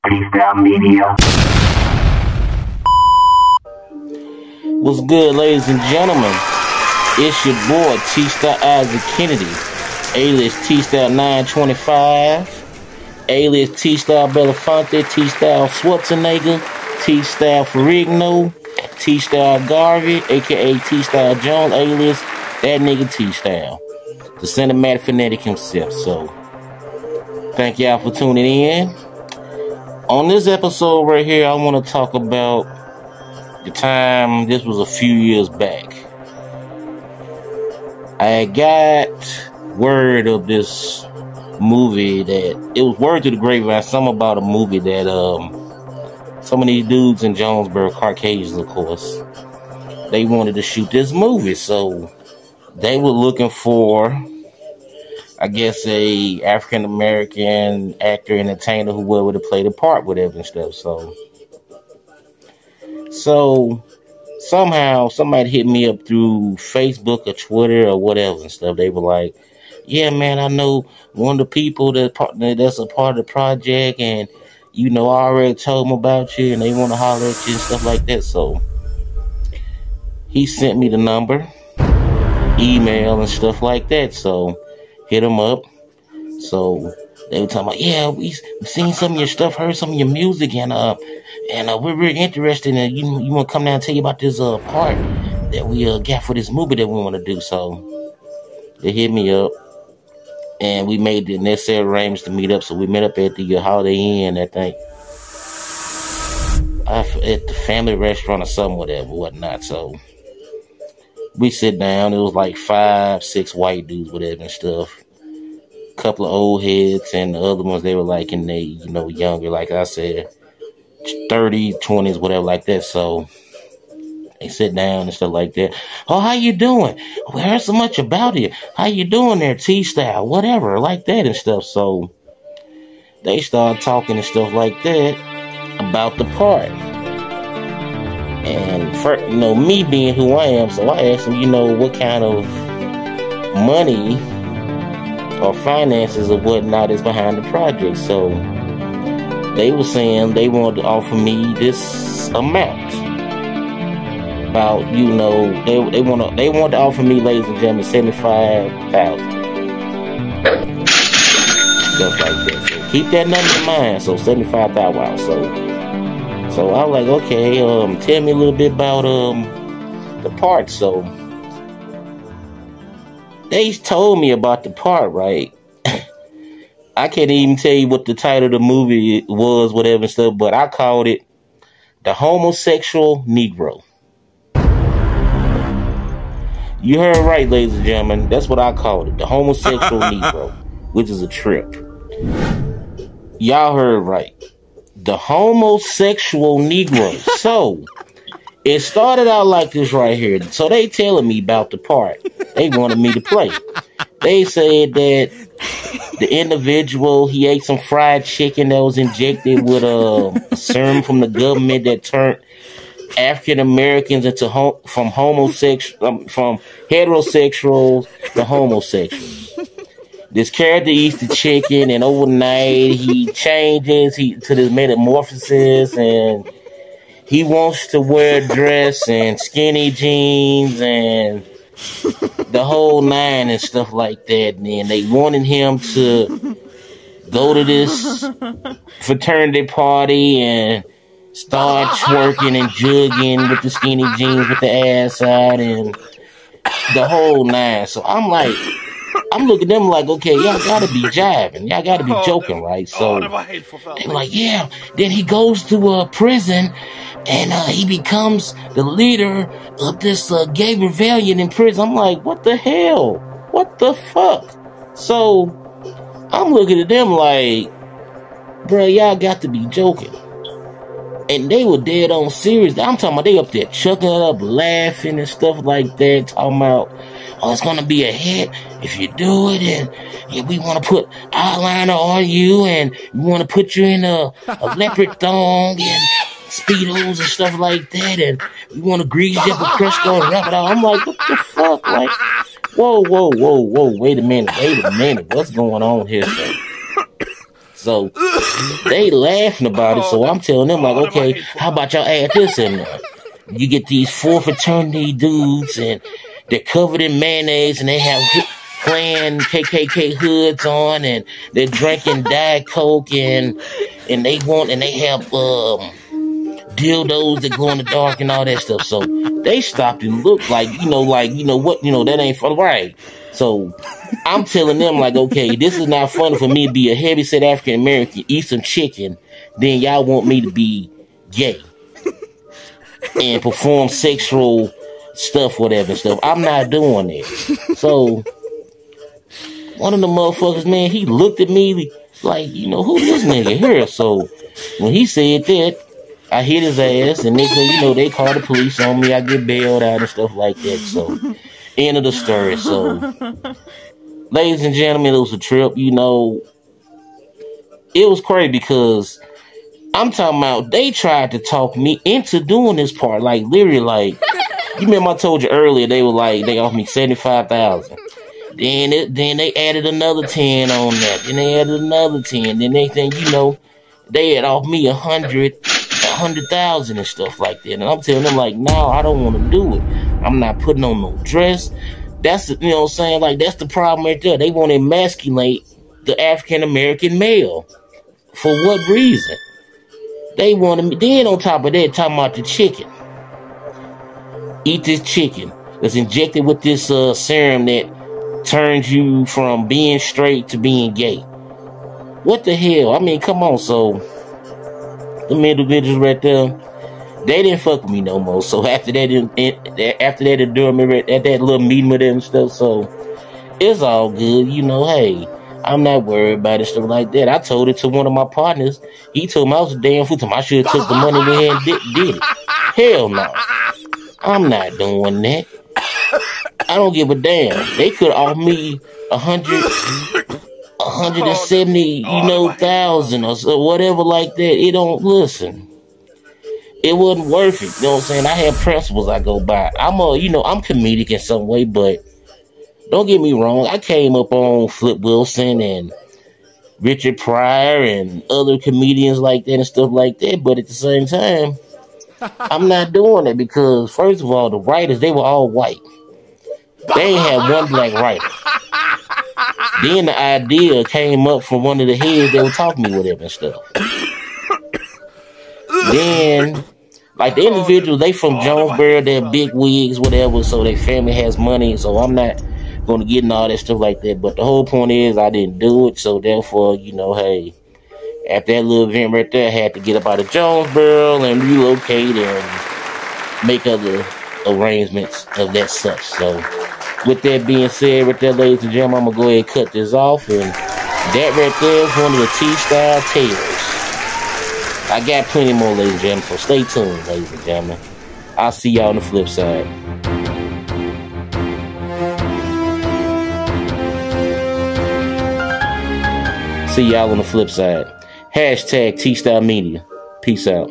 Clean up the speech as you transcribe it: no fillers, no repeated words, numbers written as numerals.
TSTYLE Media. What's good, ladies and gentlemen? It's your boy, TSTYLE Isaac Kennedy, alias TSTYLE 925, alias TSTYLE Belafonte, TSTYLE Schwarzenegger, TSTYLE Ferrigno, TSTYLE Garvey, aka TSTYLE Jones, alias that nigga TSTYLE, the cinematic fanatic himself. So, thank y'all for tuning in. On this episode right here, I want to talk about the time, this was a few years back. I got word of this movie that, it was word to the grapevine, something about a movie that, some of these dudes in Jonesboro, Caucasians of course, they wanted to shoot this movie. So, they were looking for, I guess, a African-American actor, entertainer, whoever to play the part, whatever and stuff. So somehow somebody hit me up through Facebook or Twitter or whatever and stuff. They were like, yeah, man, I know one of the people that's a part of the project, and, you know, I already told them about you, and they want to holler at you and stuff like that. So he sent me the number, email and stuff like that. So hit him up. So they were talking about, yeah, we've seen some of your stuff, heard some of your music, and we're really interested in, you want to come down and tell you about this part that we got for this movie that we want to do. So they hit me up, and we made the necessary arrangements to meet up. So we met up at the Holiday Inn, I think, at the family restaurant or something, whatnot. So we sit down. It was like 5, 6 white dudes, whatever and stuff. Couple of old heads, and the other ones, they were like in they, younger, like I said, 30s, 20s, whatever like that. So they sit down and stuff like that. Oh, how you doing? We heard so much about you. How you doing there, TSTYLE? Whatever, like that and stuff. So they started talking and stuff like that about the part. And for, me being who I am, so I asked them, what kind of money or finances or whatnot is behind the project. So they were saying they wanted to offer me this amount. About, they wanted to offer me, ladies and gentlemen, $75,000. Stuff like that. So keep that number in mind. So $75,000. So I was like, okay, tell me a little bit about the part. So they told me about the part, right? I can't even tell you what the title of the movie was, whatever and stuff, but I called it The Homosexual Negro. You heard right, ladies and gentlemen. That's what I called it. The Homosexual Negro, which is a trip. Y'all heard right. The Homosexual Negro. So it started out like this right here. So they telling me about the part they wanted me to play. They said that the individual, he ate some fried chicken that was injected with a serum from the government that turned African Americans into from heterosexuals to homosexuals. This character eats the chicken, and overnight he changes to this metamorphosis, and he wants to wear a dress and skinny jeans and the whole nine and stuff like that. And then they wanted him to go to this fraternity party and start twerking and jugging with the skinny jeans with the ass out and the whole nine. So I'm looking at them like, okay, y'all gotta be jiving. Y'all gotta be joking, right? So they're like, yeah. Then he goes to prison, and he becomes the leader of this gay rebellion in prison. I'm like, what the hell? What the fuck? So I'm looking at them like, bro, y'all got to be joking. And they were dead on serious. I'm talking about they up there chucking it up, laughing and stuff like that, talking about, oh, it's gonna be a hit if you do it, and we want to put eyeliner on you, and we want to put you in a leopard thong and Speedos and stuff like that, and we want to grease you up with Crisco and wrap it out. I'm like, what the fuck? Like, whoa, wait a minute, what's going on here, sir? So they laughing about it. So I'm telling them like, okay, how about y'all add this in there? You get these 4 fraternity dudes and they're covered in mayonnaise and they have playing KKK hoods on and they're drinking Diet Coke and they have dildos that glow in the dark and all that stuff. So they stopped and looked like, that ain't fun, right? So I'm telling them like, okay, this is not funny for me to be a heavyset African American, eat some chicken, then y'all want me to be gay and perform sexual stuff, whatever stuff. I'm not doing it. So one of the motherfuckers, man, he looked at me like, who this nigga here? So when he said that, I hit his ass, and they say, they call the police on me. I get bailed out and stuff like that. So, end of the story. So, ladies and gentlemen, it was a trip. It was crazy because I'm talking about they tried to talk me into doing this part. Like, literally, like, you remember I told you earlier, they were like, they offered me $75,000. Then they added another 10 on that. Then they added another 10. Then they think, they had offered me 100,000 and stuff like that. And I'm telling them like, no, I don't want to do it. I'm not putting on no dress. That's, what I'm saying? Like, that's the problem right there. They want to emasculate the African American male. For what reason? They want to, then on top of that, talking about the chicken. Eat this chicken that's injected with this serum that turns you from being straight to being gay. What the hell? I mean, come on. So them individuals right there, they didn't fuck with me no more. So after that endurance at that little meeting with them and stuff, so it's all good. Hey, I'm not worried about it, stuff like that. I told it to one of my partners. He told me I was a damn fool. I should have took the money we had and did it. Hell no. I'm not doing that. I don't give a damn. They could offer me 170,000 or so, whatever like that. It don't, listen. It wasn't worth it. You know what I'm saying? I have principles I go by. I'm comedic in some way, but don't get me wrong. I came up on Flip Wilson and Richard Pryor and other comedians like that and stuff like that. But at the same time, I'm not doing it because, first of all, the writers, they were all white. They ain't had one black writer. Then the idea came up from one of the heads that were talking to me with them and stuff. Then, like the individuals, they from Jonesboro, they're big wigs, whatever, so their family has money, so I'm not going to get in all that stuff like that. But the whole point is I didn't do it, so therefore, hey, after that little event right there, I had to get up out of Jonesboro and relocate and make other arrangements of that such. So, with that being said, right there, ladies and gentlemen, I'm going to go ahead and cut this off. And that right there is one of the TSTYLE tales. I got plenty more, ladies and gentlemen, so stay tuned, ladies and gentlemen. I'll see y'all on the flip side. See y'all on the flip side. # TSTYLE Media. Peace out.